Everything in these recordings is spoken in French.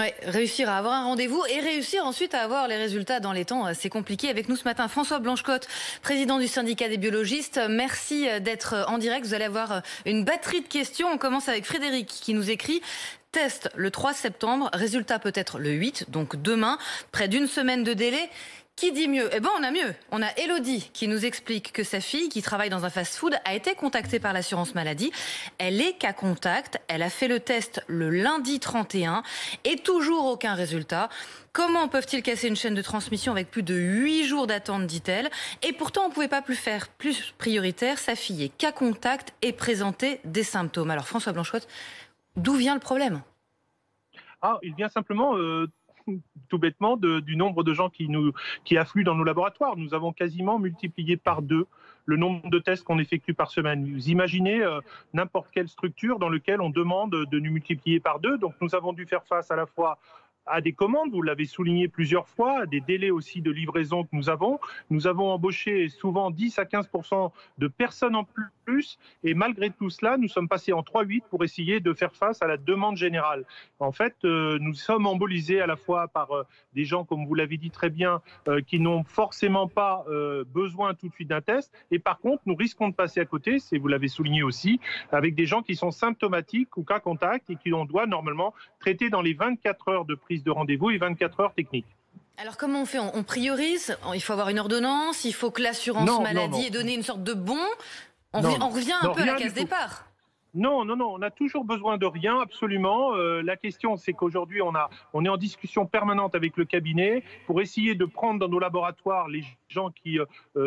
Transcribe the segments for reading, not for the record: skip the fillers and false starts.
Ouais, réussir à avoir un rendez-vous et réussir ensuite à avoir les résultats dans les temps, c'est compliqué. Avec nous ce matin, François Blanchecotte, président du syndicat des biologistes. Merci d'être en direct. Vous allez avoir une batterie de questions. On commence avec Frédéric qui nous écrit: test le 3 septembre, résultat peut-être le 8, donc demain. Près d'une semaine de délai. Qui dit mieux? Eh ben, on a mieux. On a Elodie qui nous explique que sa fille, qui travaille dans un fast-food, a été contactée par l'assurance maladie. Elle est cas contact. Elle a fait le test le lundi 31 et toujours aucun résultat. Comment peuvent-ils casser une chaîne de transmission avec plus de 8 jours d'attente, dit-elle? Et pourtant, on ne pouvait pas plus faire plus prioritaire. Sa fille est cas contact et présentait des symptômes. Alors, François Blanchecotte, d'où vient le problème? Il vient simplement tout bêtement du nombre de gens qui affluent dans nos laboratoires. Nous avons quasiment multiplié par 2 le nombre de tests qu'on effectue par semaine. Vous imaginez n'importe quelle structure dans laquelle on demande de nous multiplier par 2. Donc nous avons dû faire face à la fois à des commandes, vous l'avez souligné plusieurs fois, à des délais aussi de livraison que nous avons. Nous avons embauché souvent 10 à 15% de personnes en plus, et malgré tout cela, nous sommes passés en 3-8 pour essayer de faire face à la demande générale. En fait, nous sommes embolisés à la fois par des gens, comme vous l'avez dit très bien, qui n'ont forcément pas besoin tout de suite d'un test, et par contre, nous risquons de passer à côté, vous l'avez souligné aussi, avec des gens qui sont symptomatiques ou cas contact et qui on doit normalement traiter dans les 24 heures de prise de rendez-vous et 24 heures techniques. Alors comment on fait? On priorise? Il faut avoir une ordonnance? Il faut que l'assurance maladie ait donné une sorte de bon? On revient un peu à la case départ. Non, on a toujours besoin de rien, absolument. La question, c'est qu'aujourd'hui, on est en discussion permanente avec le cabinet pour essayer de prendre dans nos laboratoires les gens qui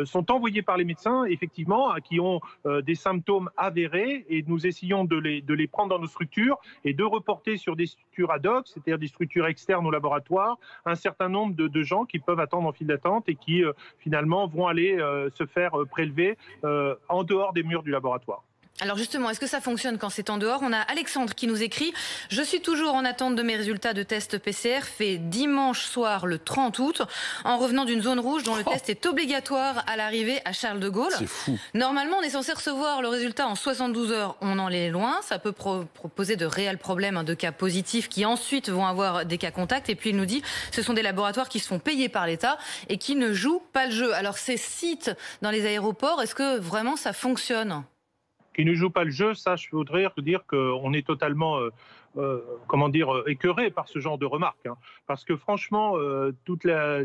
sont envoyés par les médecins, effectivement, qui ont des symptômes avérés, et nous essayons de les prendre dans nos structures et de reporter sur des structures ad hoc, c'est-à-dire des structures externes au laboratoire, un certain nombre de gens qui peuvent attendre en file d'attente et qui, finalement, vont aller se faire prélever en dehors des murs du laboratoire. Alors justement, est-ce que ça fonctionne quand c'est en dehors? On a Alexandre qui nous écrit: je suis toujours en attente de mes résultats de test PCR fait dimanche soir le 30 août en revenant d'une zone rouge dont le test est obligatoire à l'arrivée à Charles de Gaulle. C'est fou. Normalement, on est censé recevoir le résultat en 72 heures. On en est loin. Ça peut poser de réels problèmes de cas positifs qui ensuite vont avoir des cas contacts. Et puis il nous dit: ce sont des laboratoires qui se font payer par l'État et qui ne jouent pas le jeu. Alors ces sites dans les aéroports, est-ce que vraiment ça fonctionne? Qui ne joue pas le jeu, ça, je voudrais dire qu'on est totalement écœuré par ce genre de remarques. Parce que franchement,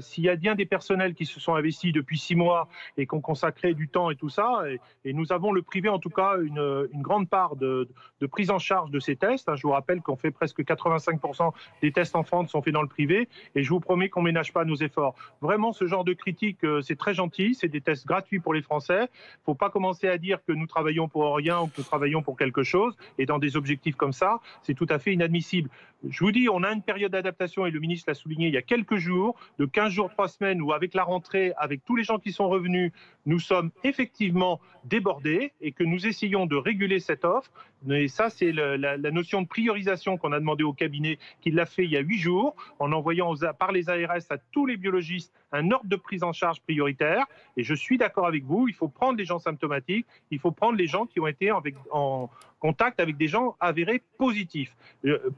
s'il y a bien des personnels qui se sont investis depuis 6 mois et qui ont consacré du temps et tout ça, et nous avons le privé en tout cas une grande part de prise en charge de ces tests. Je vous rappelle qu'on fait presque 85% des tests en France sont faits dans le privé, et je vous promets qu'on ne ménage pas nos efforts. Vraiment, ce genre de critique, c'est très gentil, c'est des tests gratuits pour les Français. Il ne faut pas commencer à dire que nous travaillons pour rien ou que nous travaillons pour quelque chose, et dans des objectifs comme ça, c'est tout à fait inadmissible. Je vous dis, on a une période d'adaptation, et le ministre l'a souligné il y a quelques jours, de 15 jours, 3 semaines, où avec la rentrée, avec tous les gens qui sont revenus, nous sommes effectivement débordés et que nous essayons de réguler cette offre. Et ça, c'est la notion de priorisation qu'on a demandé au cabinet, qui l'a fait il y a 8 jours, en envoyant par les ARS à tous les biologistes un ordre de prise en charge prioritaire. Et je suis d'accord avec vous, il faut prendre les gens symptomatiques, il faut prendre les gens qui ont été en contact avec des gens avérés positifs.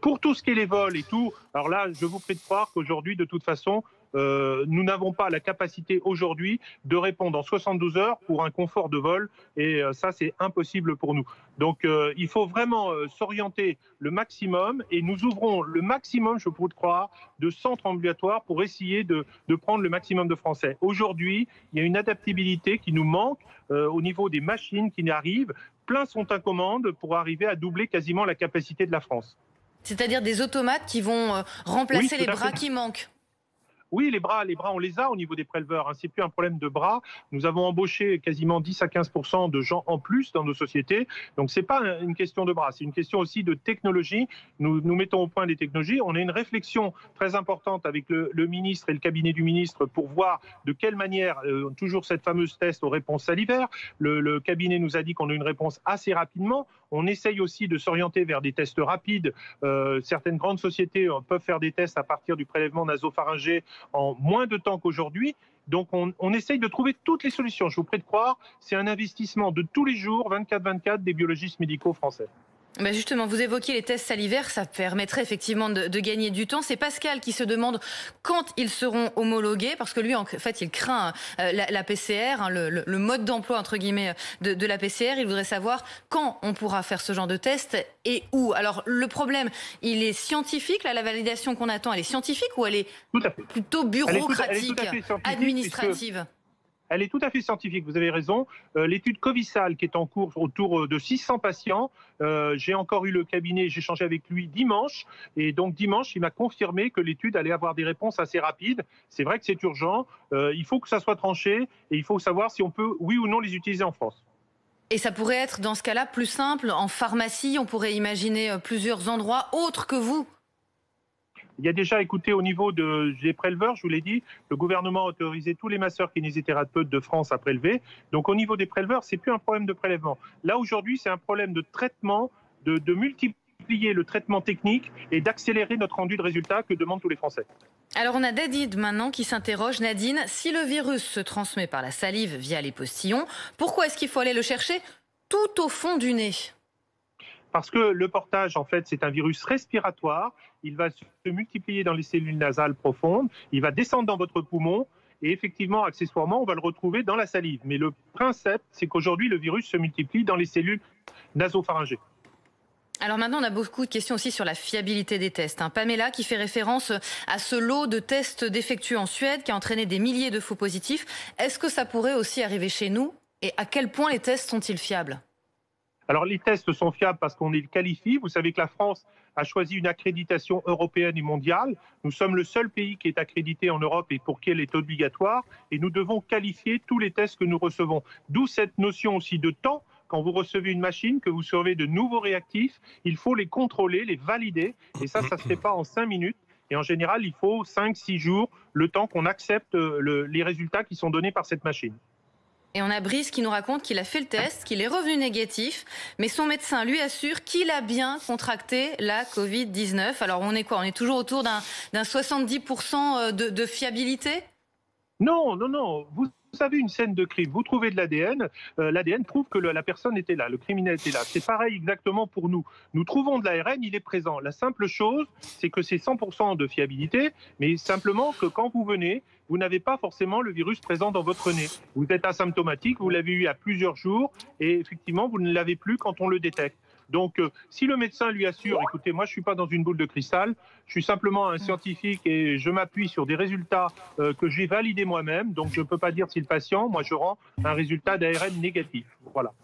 Pour tout ce qui est les vols et tout, alors là, je vous prie de croire qu'aujourd'hui, de toute façon, nous n'avons pas la capacité aujourd'hui de répondre en 72 heures pour un confort de vol, et ça, c'est impossible pour nous. Donc il faut vraiment s'orienter le maximum, et nous ouvrons le maximum, je vous croire, de centres ambulatoires pour essayer de prendre le maximum de Français. Aujourd'hui, il y a une adaptabilité qui nous manque au niveau des machines qui arrivent. Plein sont à commande pour arriver à doubler quasiment la capacité de la France. C'est-à-dire des automates qui vont remplacer les bras qui manquent? Oui, les bras, on les a au niveau des préleveurs. C'est plus un problème de bras. Nous avons embauché quasiment 10 à 15% de gens en plus dans nos sociétés. Donc, c'est pas une question de bras, c'est une question aussi de technologie. Nous mettons au point des technologies. On a une réflexion très importante avec le ministre et le cabinet du ministre pour voir de quelle manière, toujours cette fameuse test aux réponses salivaires. Le cabinet nous a dit qu'on a une réponse assez rapidement. On essaye aussi de s'orienter vers des tests rapides. Certaines grandes sociétés peuvent faire des tests à partir du prélèvement nasopharyngé en moins de temps qu'aujourd'hui. Donc on essaye de trouver toutes les solutions. Je vous prie de croire, c'est un investissement de tous les jours, 24/24, des biologistes médicaux français. Bah justement, vous évoquez les tests salivaires, ça permettrait effectivement de gagner du temps. C'est Pascal qui se demande quand ils seront homologués, parce que lui, en fait, il craint la PCR, hein, le mode d'emploi, entre guillemets, de la PCR. Il voudrait savoir quand on pourra faire ce genre de test et où. Alors, le problème, il est scientifique, là, la validation qu'on attend, elle est scientifique ou elle est plutôt bureaucratique, administrative? Elle est tout à fait scientifique, vous avez raison. L'étude Covisal qui est en cours autour de 600 patients, j'ai encore eu le cabinet, j'ai échangé avec lui dimanche, et donc dimanche, il m'a confirmé que l'étude allait avoir des réponses assez rapides. C'est vrai que c'est urgent, il faut que ça soit tranché, et il faut savoir si on peut, oui ou non, les utiliser en France. Et ça pourrait être, dans ce cas-là, plus simple, en pharmacie, on pourrait imaginer plusieurs endroits autres que vous. Il y a déjà, écoutez, au niveau des préleveurs, je vous l'ai dit, le gouvernement a autorisé tous les masseurs kinésithérapeutes de France à prélever. Donc au niveau des préleveurs, c'est plus un problème de prélèvement. Là, aujourd'hui, c'est un problème de traitement, de multiplier le traitement technique et d'accélérer notre rendu de résultats que demandent tous les Français. Alors on a Nadine maintenant qui s'interroge. Nadine, si le virus se transmet par la salive via les postillons, pourquoi est-ce qu'il faut aller le chercher tout au fond du nez ? Parce que le portage, en fait, c'est un virus respiratoire. Il va se multiplier dans les cellules nasales profondes. Il va descendre dans votre poumon. Et effectivement, accessoirement, on va le retrouver dans la salive. Mais le principe, c'est qu'aujourd'hui, le virus se multiplie dans les cellules nasopharyngées. Alors maintenant, on a beaucoup de questions aussi sur la fiabilité des tests. Pamela qui fait référence à ce lot de tests défectueux en Suède qui a entraîné des milliers de faux positifs. Est-ce que ça pourrait aussi arriver chez nous? Et à quel point les tests sont-ils fiables? Alors les tests sont fiables parce qu'on les qualifie. Vous savez que la France a choisi une accréditation européenne et mondiale. Nous sommes le seul pays qui est accrédité en Europe et pour qui elle est obligatoire. Et nous devons qualifier tous les tests que nous recevons. D'où cette notion aussi de temps. Quand vous recevez une machine, que vous recevez de nouveaux réactifs, il faut les contrôler, les valider. Et ça ne se fait pas en 5 minutes. Et en général, il faut 5-6 jours, le temps qu'on accepte les résultats qui sont donnés par cette machine. Et on a Brice qui nous raconte qu'il a fait le test, qu'il est revenu négatif, mais son médecin lui assure qu'il a bien contracté la Covid-19. Alors on est quoi? On est toujours autour d'un 70% de fiabilité? Non, non, non. Vous avez une scène de crime, vous trouvez de l'ADN, l'ADN prouve que la personne était là, le criminel était là. C'est pareil exactement pour nous. Nous trouvons de l'ARN, il est présent. La simple chose, c'est que c'est 100% de fiabilité, mais simplement que quand vous venez, vous n'avez pas forcément le virus présent dans votre nez. Vous êtes asymptomatique, vous l'avez eu il y a plusieurs jours, et effectivement, vous ne l'avez plus quand on le détecte. Donc, si le médecin lui assure, écoutez, moi je ne suis pas dans une boule de cristal, je suis simplement un scientifique et je m'appuie sur des résultats que j'ai validés moi-même, donc je ne peux pas dire si le patient, moi je rends un résultat d'ARN négatif. Voilà.